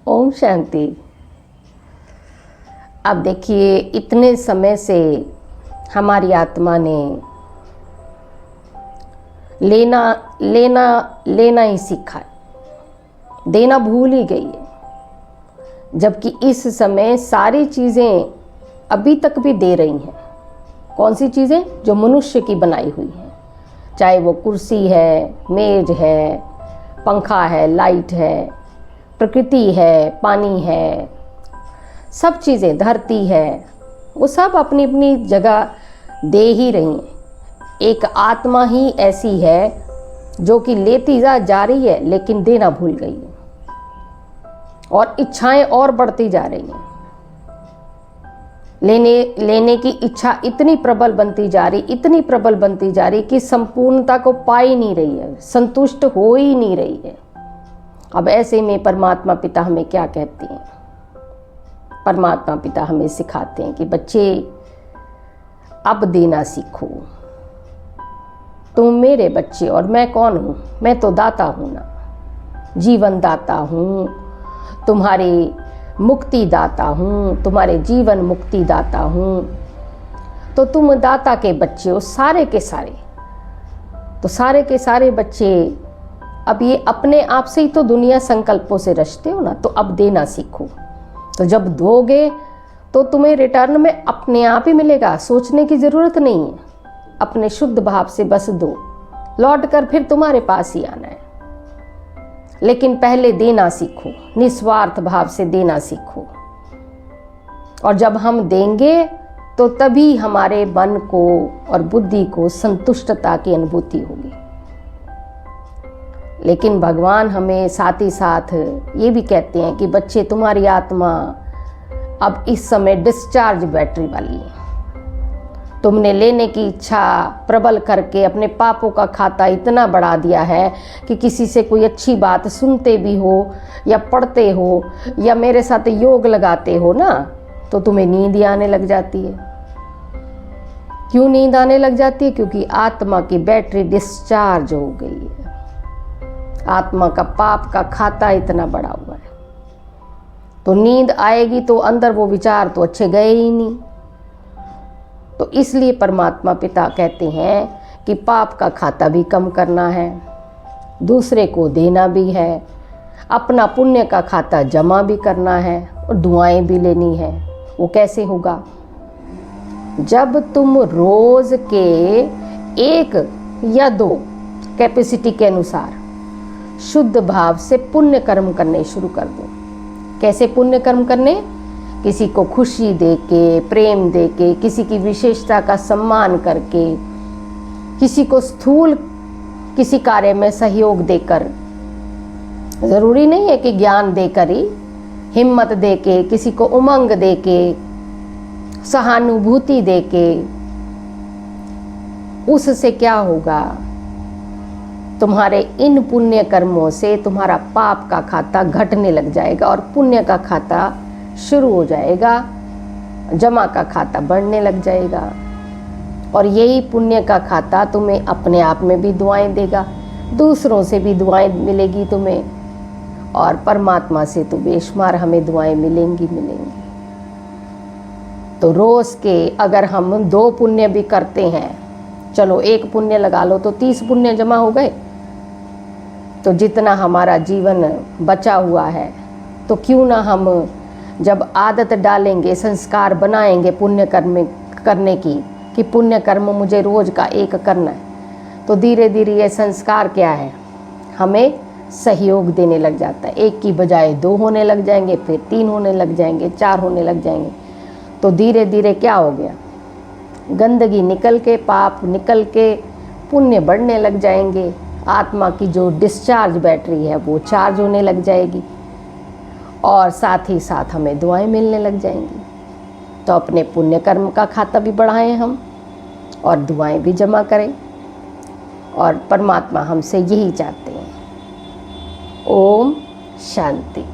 ओम शांति। अब देखिए, इतने समय से हमारी आत्मा ने लेना लेना लेना ही सीखा है, देना भूल ही गई है। जबकि इस समय सारी चीज़ें अभी तक भी दे रही हैं। कौन सी चीज़ें? जो मनुष्य की बनाई हुई हैं, चाहे वो कुर्सी है, मेज है, पंखा है, लाइट है, प्रकृति है, पानी है, सब चीज़ें, धरती है, वो सब अपनी अपनी जगह दे ही रही हैं। एक आत्मा ही ऐसी है जो कि लेती जा रही है लेकिन देना भूल गई है, और इच्छाएं और बढ़ती जा रही हैं। लेने की इच्छा इतनी प्रबल बनती जा रही, इतनी प्रबल बनती जा रही कि संपूर्णता को पा ही नहीं रही है, संतुष्ट हो ही नहीं रही है। अब ऐसे में परमात्मा पिता हमें क्या कहते हैं? परमात्मा पिता हमें सिखाते हैं कि बच्चे, अब देना सीखो। तुम मेरे बच्चे, और मैं कौन हूँ? मैं तो दाता हूँ ना, जीवन दाता हूँ, तुम्हारी मुक्ति दाता हूँ, तुम्हारे जीवन मुक्ति दाता हूँ। तो तुम दाता के बच्चे हो, सारे के सारे। तो सारे के सारे बच्चे अब ये अपने आप से ही तो दुनिया संकल्पों से रचते हो ना, तो अब देना सीखो। तो जब दोगे तो तुम्हें रिटर्न में अपने आप ही मिलेगा, सोचने की ज़रूरत नहीं है। अपने शुद्ध भाव से बस दो, लौट कर फिर तुम्हारे पास ही आना है। लेकिन पहले देना सीखो, निस्वार्थ भाव से देना सीखो। और जब हम देंगे तो तभी हमारे मन को और बुद्धि को संतुष्टता की अनुभूति होगी। लेकिन भगवान हमें साथ ही साथ ये भी कहते हैं कि बच्चे, तुम्हारी आत्मा अब इस समय डिस्चार्ज बैटरी वाली है। तुमने लेने की इच्छा प्रबल करके अपने पापों का खाता इतना बढ़ा दिया है कि किसी से कोई अच्छी बात सुनते भी हो या पढ़ते हो या मेरे साथ योग लगाते हो ना, तो तुम्हें नींद आने लग जाती है। क्यों नींद आने लग जाती है? क्योंकि आत्मा की बैटरी डिस्चार्ज हो गई है। आत्मा का पाप का खाता इतना बड़ा हुआ है, तो नींद आएगी तो अंदर वो विचार तो अच्छे गए ही नहीं। तो इसलिए परमात्मा पिता कहते हैं कि पाप का खाता भी कम करना है, दूसरे को देना भी है, अपना पुण्य का खाता जमा भी करना है, और दुआएं भी लेनी है। वो कैसे होगा? जब तुम रोज के 1 या 2 कैपेसिटी के अनुसार शुद्ध भाव से पुण्य कर्म करने शुरू कर दो। कैसे पुण्य कर्म करने? किसी को खुशी देके, प्रेम देके, किसी की विशेषता का सम्मान करके, किसी को स्थूल किसी कार्य में सहयोग देकर, ज़रूरी नहीं है कि ज्ञान देकर ही, हिम्मत देके, किसी को उमंग देके, सहानुभूति देके। उससे क्या होगा? तुम्हारे इन पुण्य कर्मों से तुम्हारा पाप का खाता घटने लग जाएगा और पुण्य का खाता शुरू हो जाएगा, जमा का खाता बढ़ने लग जाएगा। और यही पुण्य का खाता तुम्हें अपने आप में भी दुआएं देगा, दूसरों से भी दुआएं मिलेगी तुम्हें, और परमात्मा से तो बेशुमार हमें दुआएं मिलेंगी। तो रोज़ के अगर हम 2 पुण्य भी करते हैं, चलो 1 पुण्य लगा लो तो 30 पुण्य जमा हो गए। तो जितना हमारा जीवन बचा हुआ है, तो क्यों ना हम जब आदत डालेंगे, संस्कार बनाएंगे पुण्य कर्म करने की, कि पुण्य कर्म मुझे रोज़ का 1 करना है, तो धीरे धीरे ये संस्कार क्या है, हमें सहयोग देने लग जाता है। 1 की बजाय 2 होने लग जाएंगे, फिर 3 होने लग जाएंगे, 4 होने लग जाएंगे। तो धीरे धीरे क्या हो गया? गंदगी निकल के, पाप निकल के पुण्य बढ़ने लग जाएंगे। आत्मा की जो डिस्चार्ज बैटरी है वो चार्ज होने लग जाएगी, और साथ ही साथ हमें दुआएं मिलने लग जाएंगी। तो अपने पुण्य कर्म का खाता भी बढ़ाएं हम, और दुआएं भी जमा करें। और परमात्मा हमसे यही चाहते हैं। ओम शांति।